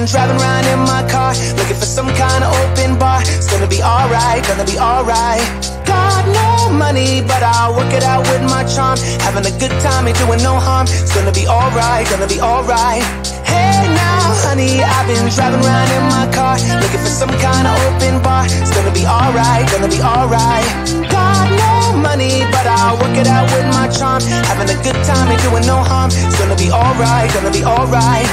been driving around in my car, looking for some kind of open bar. It's gonna be alright, gonna be alright. Got no money, but I'll work it out with my charm. Having a good time, ain't doing no harm. It's gonna be alright, gonna be alright. Hey now, honey, I've been driving around in my car, looking for some kind of open bar. It's gonna be alright, gonna be alright. Got no money, but I'll work it out with my charm. Having a good time, ain't doing no harm. It's gonna be alright, gonna be alright.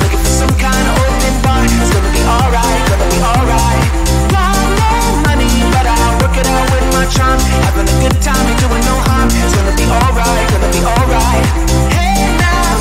Looking for some kind of open bar. It's gonna be alright, gonna be alright. Got no money, but I'll work it out with my charm. Having a good time, ain't doing no harm. It's gonna be alright, gonna be alright. Hey now,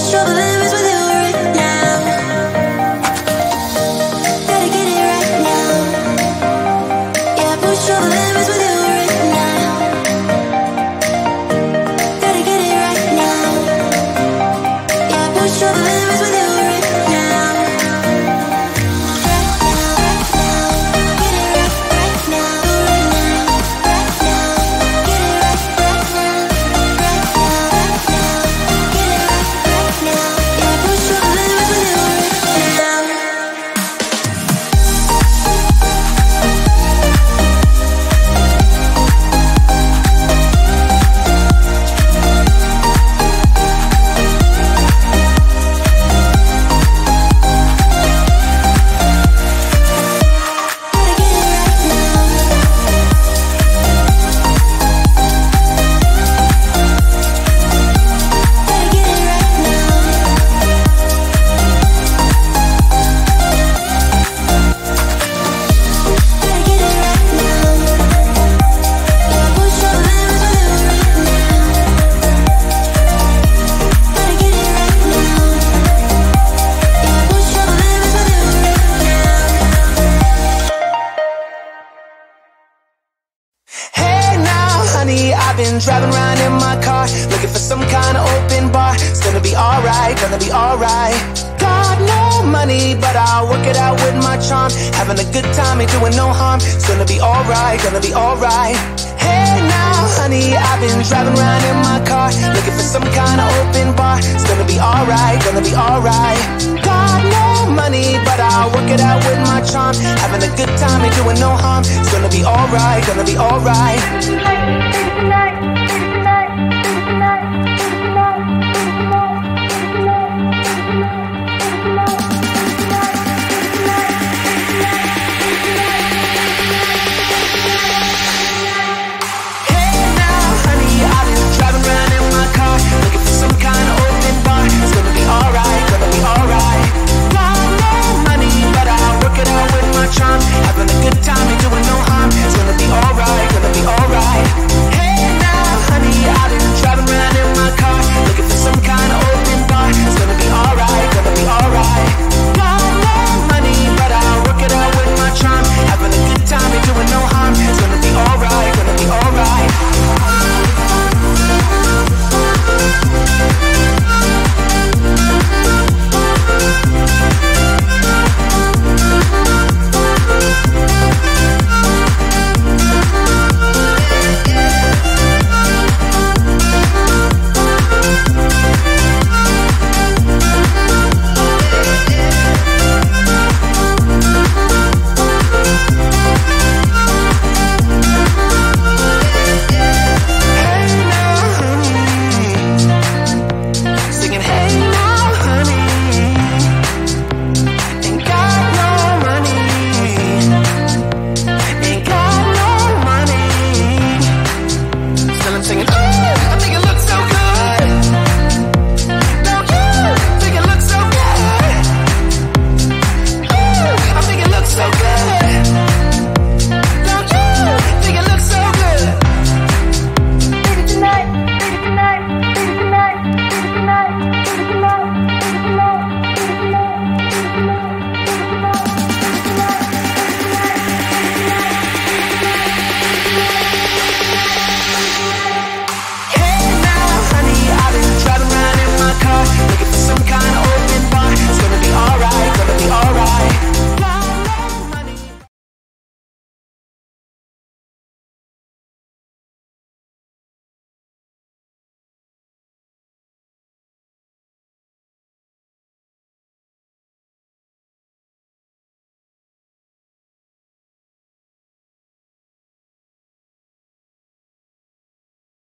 push all the limits with you right now. Gotta get it right now. Yeah, push all the limits with you right now. Gotta get it right now. Yeah, push all the limits with you right now. I've been driving around in my car, looking for some kind of open bar. It's gonna be alright, gonna be alright. Got no money, but I'll work it out with my charm. Having a good time, ain't doing no harm. It's gonna be alright, gonna be alright. Hey now, honey, I've been driving around in my car, looking for some kind of open bar. It's gonna be alright, gonna be alright. Got no money, but I'll work it out with my charm. Having a good time, ain't doing no harm. It's gonna be alright, gonna be alright.